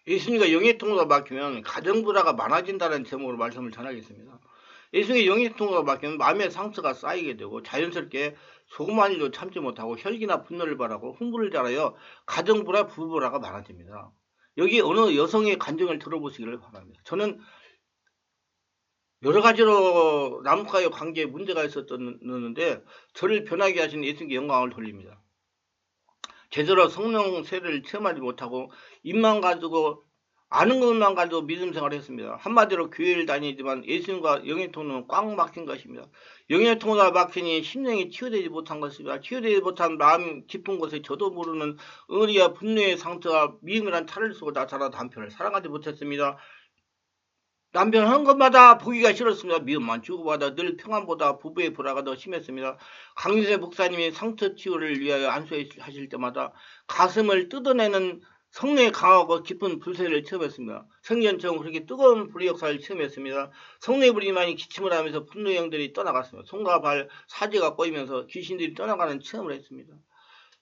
예수님과 영해통로가 막히면 가정불화가 많아진다는 제목으로 말씀을 전하겠습니다. 예수님과 영해통로가 막히면 마음의 상처가 쌓이게 되고 자연스럽게 조그만 일도 참지 못하고 혈기나 분노를 발하고 흥분을 자라여 가정불화, 부부불화가 많아집니다. 여기 어느 여성의 간증을 들어보시기를 바랍니다. 저는 여러 가지로 남과의 관계에 문제가 있었는데 저를 변하게 하신 예수님께 영광을 돌립니다. 제대로 성령 세례를 체험하지 못하고 입만 가지고 아는 것만 가지고 믿음 생활을 했습니다. 한마디로 교회를 다니지만 예수님과 영해통로는 꽉 막힌 것입니다. 영해통로가 막히니 심령이 치유되지 못한 것입니다. 치유되지 못한 마음 깊은 곳에 저도 모르는 의리와 분노의 상처와 미움이란 탈을 쓰고 나타나 남편을 사랑하지 못했습니다. 남편 하는 것마다 보기가 싫었습니다. 미움만 주고받아 늘 평안보다 부부의 불화가 더 심했습니다. 강윤세 목사님이 상처 치유를 위하여 안수하실 때마다 가슴을 뜯어내는 성령의 강하고 깊은 불세를 체험했습니다. 성년처럼 그렇게 뜨거운 불의 역사를 체험했습니다. 성령의 불이 많이 기침을 하면서 분노의 영들이 떠나갔습니다. 손과 발, 사지가 꼬이면서 귀신들이 떠나가는 체험을 했습니다.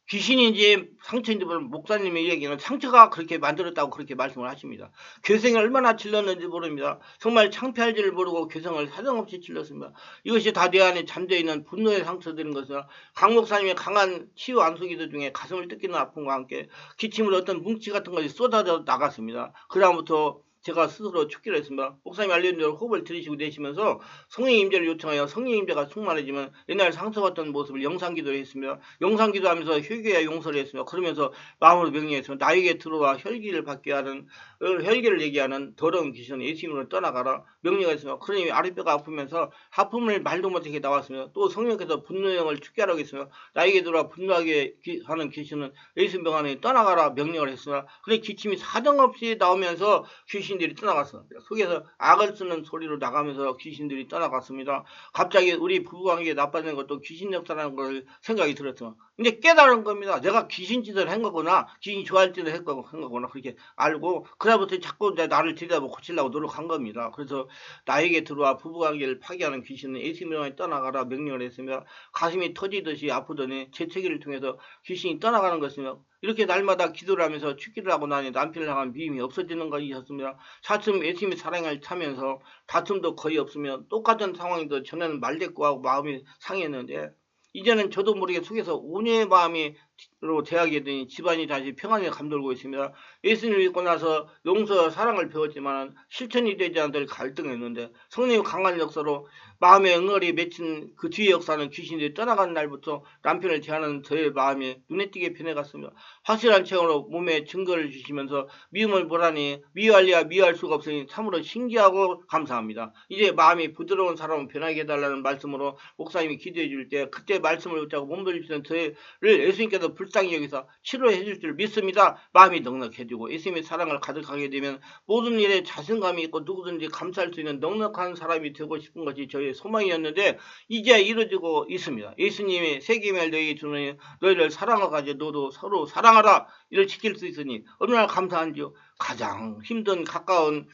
귀신인지 상처인지 모르는 목사님의 이야기는 상처가 그렇게 만들었다고 그렇게 말씀을 하십니다. 괴성이 얼마나 질렀는지 모릅니다. 정말 창피할지를 모르고 괴성을 사정없이 질렀습니다. 이것이 다 내 안에 잠재있는 분노의 상처들인 것은 강 목사님의 강한 치유 안수기도 중에 가슴을 뜯기는 아픔과 함께 기침으로 어떤 뭉치 같은 것이 쏟아져 나갔습니다. 그 다음부터 제가 스스로 죽기로 했습니다. 목사님이 알려준 대로 호흡을 들이쉬고 내쉬면서 성령의 임재를 요청하여 성령의 임재가 충만해지면 옛날 상처받던 모습을 영상기도를 했습니다. 영상기도하면서 회개와 용서를 했습니다. 그러면서 마음으로 명령했습니다. 나에게 들어와 혈기를 받게 하는 혈기를 얘기하는 더러운 귀신은 예수님으로 떠나가라 명령했습니다. 그러니 아랫배가 아프면서 하품을 말도 못하게 나왔습니다. 또 성령께서 분노의 영을 죽게 하라고 했습니다. 나에게 들어와 분노하게 하는 귀신은 예수 병 안에 떠나가라 명령을 했습니다. 그래 기침이 사정없이 나오면서 귀신들이 떠나갔습니다. 속에서 악을 쓰는 소리로 나가면서 귀신들이 떠나갔습니다. 갑자기 우리 부부관계 나빠지는 것도 귀신 역사라는 걸 생각이 들었습니다. 근데 깨달은 겁니다. 내가 귀신 짓을 한 거구나, 귀신이 좋아할 짓을 한 거구나 그렇게 알고 그다음부터 자꾸 나를 들여다보고 고치려고 노력한 겁니다. 그래서 나에게 들어와 부부관계를 파괴하는 귀신은 예수님을 떠나가라 명령을 했으며 가슴이 터지듯이 아프더니 재채기를 통해서 귀신이 떠나가는 것이며 이렇게 날마다 기도를 하면서 축기를 하고 나니 남편을 향한 미움이 없어지는 것이었습니다. 차츰 예수님의 사랑을 타면서 다툼도 거의 없으며 똑같은 상황에도 전에는 말대꾸하고 마음이 상했는데 이제는 저도 모르게 속에서 온유의 마음으로 대하게 되니 집안이 다시 평안에 감돌고 있습니다. 예수님을 믿고 나서 용서와 사랑을 배웠지만 실천이 되지 않을 갈등했는데 성령의 강한 역사로 마음의 응어리 맺힌 그 뒤의 역사는 귀신들이 떠나간 날부터 남편을 대하는 저의 마음이 눈에 띄게 변해갔습니다. 확실한 체험으로 몸에 증거를 주시면서 미움을 보라니 미워할래야 미워할 수가 없으니 참으로 신기하고 감사합니다. 이제 마음이 부드러운 사람은 변하게 해달라는 말씀으로 목사님이 기도해 줄 때 그때 말씀을 붙잡고 몸돌리시는 저를 예수님께서 불쌍히 여기서 치료해 줄 줄 믿습니다. 마음이 넉넉해지고 예수님의 사랑을 가득하게 되면 모든 일에 자신감이 있고 누구든지 감사할 수 있는 넉넉한 사람이 되고 싶은 것이 저의 소망이었는데 이제 이루어지고 있습니다. 예수님의 새 계명을 너희에게 주노니 너희를 사랑하가지고 너도 서로 사랑하라 이를 지킬 수 있으니 얼마나 감사한지요. 가장 힘든 가까운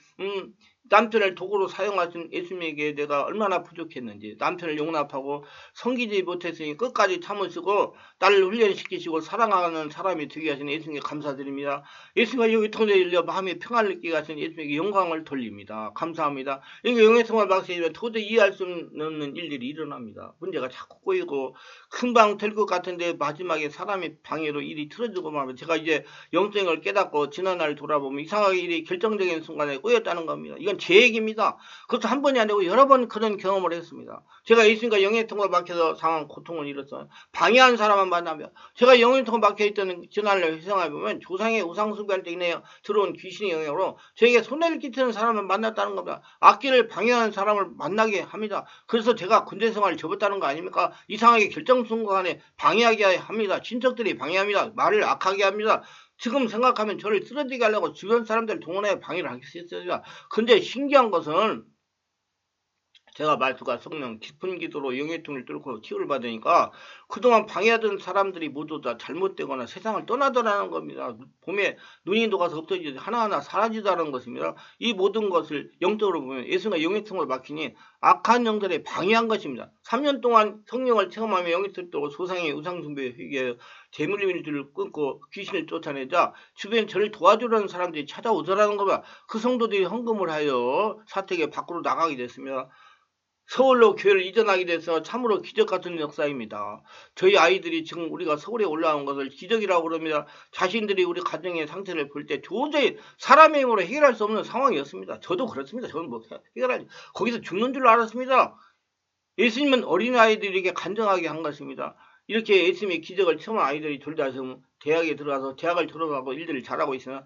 남편을 도구로 사용하신 예수님에게 내가 얼마나 부족했는지 남편을 용납하고 섬기지 못했으니 끝까지 참으시고 나를 훈련시키시고 사랑하는 사람이 되게 하신 예수님께 감사드립니다. 예수님과 여기 통로에 열려 마음의 평안을 느끼게 하신 예수님에게 영광을 돌립니다. 감사합니다. 이게 영예성을 박사님은 도저히 이해할 수 없는 일들이 일어납니다. 문제가 자꾸 꼬이고 금방 될 것 같은데 마지막에 사람의 방해로 일이 틀어지고 말면 제가 이제 영성을 깨닫고 지난날 돌아보면 이상하게 일이 결정적인 순간에 꼬였다는 겁니다. 이건 제 얘기입니다. 그것도 한 번이 아니고 여러 번 그런 경험을 했습니다. 제가 예수님과 영예통로 막혀서 상한 고통을 잃었어요. 방해한 사람만 만나면 제가 영예통로 막혀있던 지난날 회상을 보면 조상의 우상숭배할 때 인해 들어온 귀신의 영향으로 저에게 손해를 끼치는 사람을 만났다는 겁니다. 악기를 방해하는 사람을 만나게 합니다. 그래서 제가 군대 생활을 접었다는 거 아닙니까? 이상하게 결정순간에 방해하게 합니다. 친척들이 방해합니다. 말을 악하게 합니다. 지금 생각하면 저를 쓰러지게 하려고 주변 사람들 동원해 방해를 하겠습니다. 근데 신기한 것은 제가 말투가 성령 깊은 기도로 영예통을 뚫고 치유를 받으니까 그동안 방해하던 사람들이 모두 다 잘못되거나 세상을 떠나더라는 겁니다. 봄에 눈이 녹아서 없어지지 하나하나 사라지다는 것입니다. 이 모든 것을 영적으로 보면 예수가 영예통을 막히니 악한 영들에 방해한 것입니다. 3년 동안 성령을 체험하며 영예통을 뚫고 소상의 우상숭배에 회개하여 재물림들을 끊고 귀신을 쫓아내자 주변 저를 도와주려는 사람들이 찾아오더라는 겁니다. 그 성도들이 헌금을 하여 사택에 밖으로 나가게 됐습니다. 서울로 교회를 이전하게 돼서 참으로 기적 같은 역사입니다. 저희 아이들이 지금 우리가 서울에 올라온 것을 기적이라고 그럽니다. 자신들이 우리 가정의 상태를 볼 때 도저히 사람의 힘으로 해결할 수 없는 상황이었습니다. 저도 그렇습니다. 저는 뭐 해결하지. 거기서 죽는 줄 알았습니다. 예수님은 어린아이들에게 간증하게 한 것입니다. 이렇게 예수님의 기적을 체험한 아이들이 둘 다 지금 대학에 들어가서 대학을 졸업하고 일들을 잘하고 있으나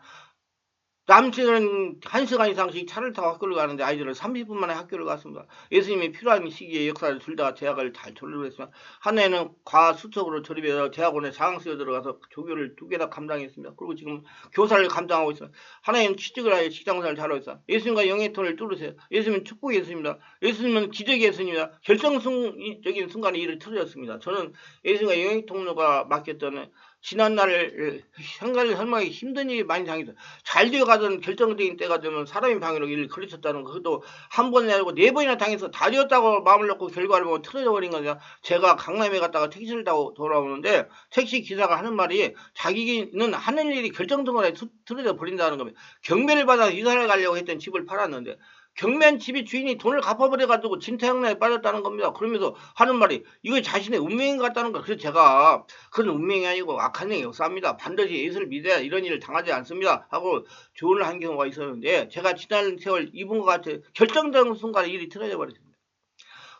남친은 1시간 이상씩 차를 타고 학교를 가는데 아이들은 30분 만에 학교를 갔습니다. 예수님이 필요한 시기에 역사를 둘 다 대학을 잘 졸업했습니다. 한 해는 과수석으로 졸업해서 대학원에 장학생으로 들어가서 조교를 2개나 감당했습니다. 그리고 지금 교사를 감당하고 있습니다. 하나는 취직을 하여 직장생활을 잘하고 있습니다. 예수님과 영예통을 뚫으세요. 예수님은 축복의 예수님입니다. 예수님은 기적의 예수님입니다. 결정적인 순간에 일을 터졌습니다. 저는 예수님과 영예통로가 맡겼던 지난날 생각을 설명하기 힘든 일이 많이 당했어요. 잘 되어가던 결정적인 때가 되면 사람이 방해로 일을 그르쳤다는 거, 그것도 한 번이 아니고 4번이나 당해서 다 되었다고 마음을 놓고 결과를 보면 틀어져 버린 거냐. 제가 강남에 갔다가 택시를 타고 돌아오는데 택시 기사가 하는 말이 자기는 하는 일이 결정적으로 틀어져 버린다는 겁니다. 경매를 받아서 이사를 가려고 했던 집을 팔았는데 경매한 집이 주인이 돈을 갚아버려가지고 진퇴양난에 빠졌다는 겁니다. 그러면서 하는 말이 이거 자신의 운명인 것 같다는 거예요. 그래서 제가 그런 운명이 아니고 악한 영이 역사입니다. 반드시 예수를 믿어야 이런 일을 당하지 않습니다. 하고 조언을 한 경우가 있었는데 제가 지난 세월 입은 것 같아 결정적인 순간에 일이 틀어져 버렸습니다.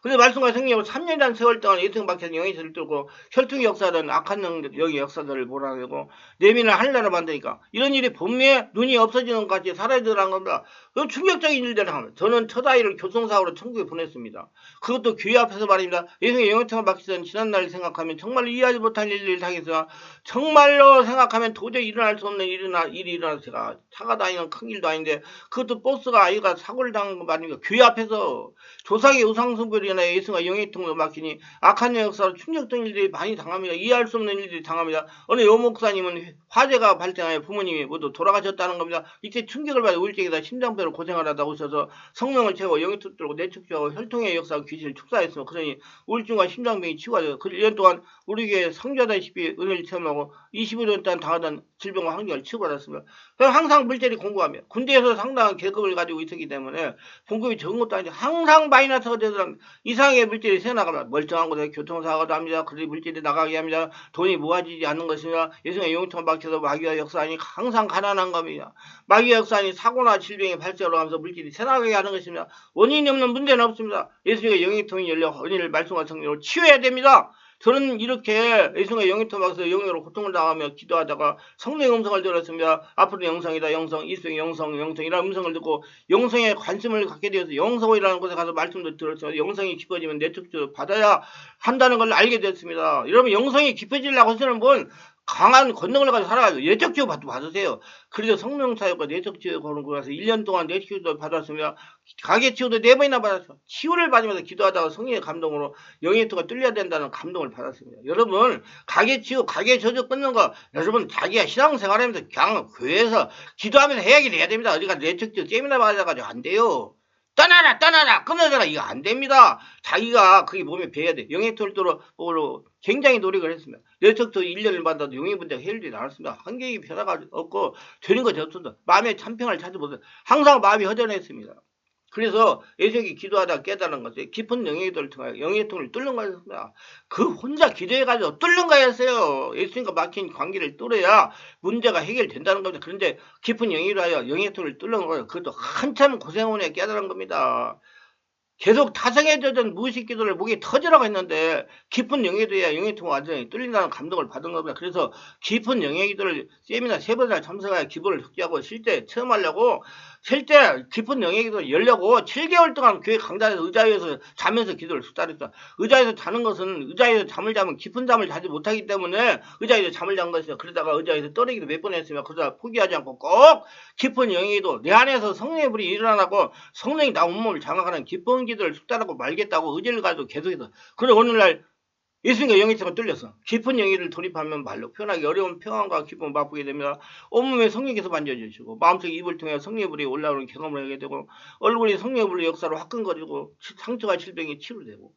근데 말씀과 성령으로 3년이라는 세월 동안 예수님 밖에서 영이 저를 뚫고 혈통의 역사든 악한 영의 역사들을 몰아내고 내면을 하늘나라 만드니까 이런 일이 봄에 눈이 없어지는 것 같이 사라지더라는 겁니다. 충격적인 일들을 합니다. 저는 첫 아이를 교통사고로 천국에 보냈습니다. 그것도 교회 앞에서 말입니다. 예수님의 영예통을 맡기던 지난날을 생각하면 정말 이해하지 못할 일을 당해서 정말로 생각하면 도저히 일어날 수 없는 일이 일어나서 제가 차가 다니는 큰 일도 아닌데 그것도 버스가 아이가 사고를 당한 거 아닙니까? 교회 앞에서 조상의 우상숭배로 예수가 영예통으로 막히니 악한 역사로 충격적인 일들이 많이 당합니다. 이해할 수 없는 일들이 당합니다. 어느 여목사님은 화재가 발생하여 부모님이 모두 돌아가셨다는 겁니다. 이때 충격을 받아 우울증이다 심장병으로 고생을 하다 오셔서 성령을 채워 영예통 들고 내축주하고 혈통의 역사와 귀신을 축사했으며 그러니 우울증과 심장병이 치유하여 그 1년 동안 우리 교회에 성교하다시피 은혜를 체험하고 25년 동안 당하던 질병과 환경을 치유받았습니다. 그럼 항상 물질이 공급하며 군대에서 상당한 계급을 가지고 있었기 때문에 공급이 적은 것도 아니죠. 항상 마이너스가 되더랍니다. 이상하게 물질이 새어나가면 멀쩡한 곳에 교통사고도 합니다. 그들이 물질이 나가게 합니다. 돈이 모아지지 않는 것이며 예수님의 영통을 박혀서 마귀와 역사하니 항상 가난한 겁니다. 마귀와 역사하니 사고나 질병이 발생으로 하면서 물질이 새어나가게 하는 것입니다. 원인이 없는 문제는 없습니다. 예수님의 영통이 열려 원인을 말씀과 성령으로 치유해야 됩니다. 저는 이렇게 예수님의 영통을 영으로 고통을 당하며 기도하다가 성령의 음성을 들었습니다. 앞으로 영성이다 영성, 이수의 영성이라는 음성을 듣고 영성에 관심을 갖게 되어서 영성이라는 곳에 가서 말씀도 들었습니다. 영성이 깊어지면 내축도 받아야 한다는 걸 알게 됐습니다. 여러분 영성이 깊어지려고 하시는 분 강한 권능을 가지고 살아가지고 내적 치유 받으세요. 그래서 성령 사역과 내적 치유 거는 곳에서 1년 동안 내적 치유도 받았으며 가게 치유도 4번이나 받았어요. 치유를 받으면서 기도하다가 성령의 감동으로 영예통가 뚫려야 된다는 감동을 받았습니다. 여러분 가게 치유, 가게 저주 끊는 거 여러분 자기가 신앙생활하면서 그냥 교회에서 기도하면서 해야 됩니다. 어디가 내적 치유 게임이나 받아가지고 안 돼요. 떠나라 끊어져라 이거 안 됩니다. 자기가 그게 몸에 배야 돼. 영예통을 뚫어 굉장히 노력을 했습니다. 내적도 1년을 받아도 영의 문제가 해결되지 않았습니다. 환경이 변화가 없고 되는 것이 없습니다. 마음의 참평을 찾지 못해서 항상 마음이 허전했습니다. 그래서 예수님이 기도하다 깨달은 것이 깊은 영예통을 통하여 영예통을 뚫는 거였습니다. 그 혼자 기도해가지고 뚫는 거였어요. 예수님과 막힌 관계를 뚫어야 문제가 해결된다는 겁니다. 그런데 깊은 영예로 하여 영예통을 뚫는 거예요. 그것도 한참 고생 후에 깨달은 겁니다. 계속 타성해졌던 무의식 기도를 목이 터지라고 했는데 깊은 영예도야 영예통을 완전히 뚫린다는 감동을 받은 겁니다. 그래서 깊은 영예 기도를 세미나 3번이나 참석하여 기도를 숙지하고 실제 체험하려고 실제 깊은 영역에도 열려고 7개월 동안 교회 강단에서 의자에서 자면서 기도를 숙달했다. 의자에서 자는 것은 의자에서 잠을 자면 깊은 잠을 자지 못하기 때문에 의자에서 잠을 잔 것이다. 그러다가 의자에서 떨어지기도 몇 번 했으며 그러다 포기하지 않고 꼭 깊은 영역에도 내 안에서 성령의 불이 일어나고 성령이 나 온몸을 장악하는 깊은 기도를 숙달하고 말겠다고 의지를 가지고 계속해서 그래 오늘날 예수님과 영이성을 뚫렸어. 깊은 영예를 돌입하면 말로 표현하기 어려운 평안과 기쁨을 맛보게 됩니다. 온몸에 성령께서 만져주시고 마음속 입을 통해 성령의 불이 올라오는 경험을 하게 되고 얼굴이 성령의 불의 역사로 화끈거리고 상처가 질병이 치료되고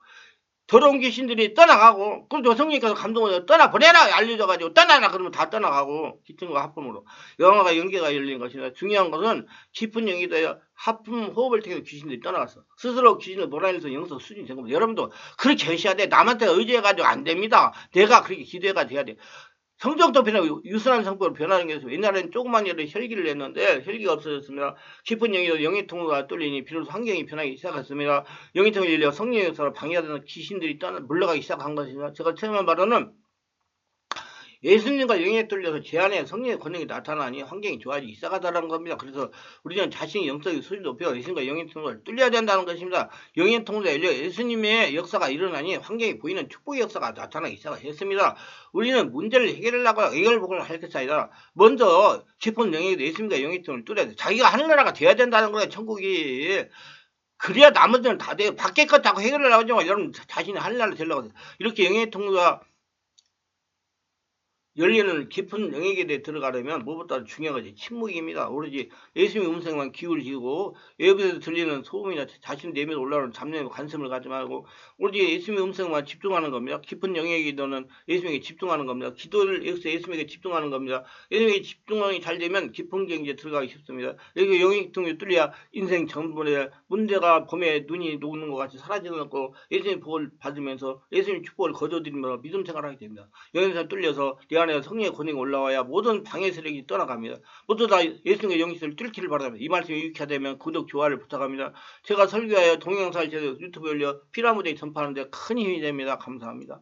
더러운 귀신들이 떠나가고 그리고 성령께서 감동을 떠나보내라 알려져가지고 떠나라 그러면 다 떠나가고 기침과 하품으로 영화가 연계가 열리는 것이다. 중요한 것은 깊은 영이 되어 하품 호흡을 통해 귀신들이 떠나갔어. 스스로 귀신을 몰아내서 영성 수준이 된 겁니다. 여러분도 그렇게 하셔야 돼. 남한테 의지해가지고 안 됩니다. 내가 그렇게 기도해가지고 해야 돼. 성정도 변하고 유순한 성격으로 변하는 게 있어요. 옛날에는 조그만 일에 혈기를 냈는데 혈기가 없어졌습니다. 깊은 영이도 영의 통로가 뚫리니 비로소 환경이 변하기 시작했습니다. 영의 통로가 열려 성령의 역사로 방해하던 귀신들이 물러가기 시작한 것입니다. 제가 체험한 바로는 예수님과 영에 뚫려서 제 안에 성령의 권능이 나타나니 환경이 좋아지기 시작하다는 겁니다. 그래서 우리는 자신의 영적인 수준이 높여 예수님과 영의 통로를 뚫려야 된다는 것입니다. 영의 통로가 열려 예수님의 역사가 일어나니 환경이 보이는 축복의 역사가 나타나기 시작했습니다. 우리는 문제를 해결하려고 해결복을 할 것이 아니라 먼저 깊은 영에 예수님과 영의 통로를 뚫어야 돼. 자기가 하늘나라가 돼야 된다는 거예요. 천국이. 그래야 나머지는 다 돼요. 밖에 것 자꾸 해결을 하고 여러분 자신이 하늘나라 되려고 이렇게 영의 통로가 열리는 깊은 영역에 대해 들어가려면 무엇보다 중요한 것이 침묵입니다. 오로지 예수님의 음성만 기울이고 외부에서 들리는 소음이나 자신 내면에 올라오는 잡념에 관심을 가지 말고 오로지 예수님의 음성만 집중하는 겁니다. 깊은 영역에 기도는 예수님에게 집중하는 겁니다. 기도를 여기서 예수님에게 집중하는 겁니다. 예수님에게 집중이 잘 되면 깊은 경지에 들어가기 쉽습니다. 여기 영역 통에 뚫려야 인생 전부에 문제가 봄에 눈이 녹는 것 같이 사라지는 거 예수님의 복을 받으면서 예수님의 축복을 거둬들이면서 믿음 생활을 하게 됩니다. 영역에서 뚫려서 내 안에 성령의 권능이 올라와야 모든 방해 세력이 떠나갑니다. 모두 다 예수님의 영성을 뚫기를 바랍니다. 이 말씀이 유익하게 되면 구독, 좋아요를 부탁합니다. 제가 설교하여 동영상을 제가 유튜브에 올려 피라무대에 전파하는데 큰 힘이 됩니다. 감사합니다.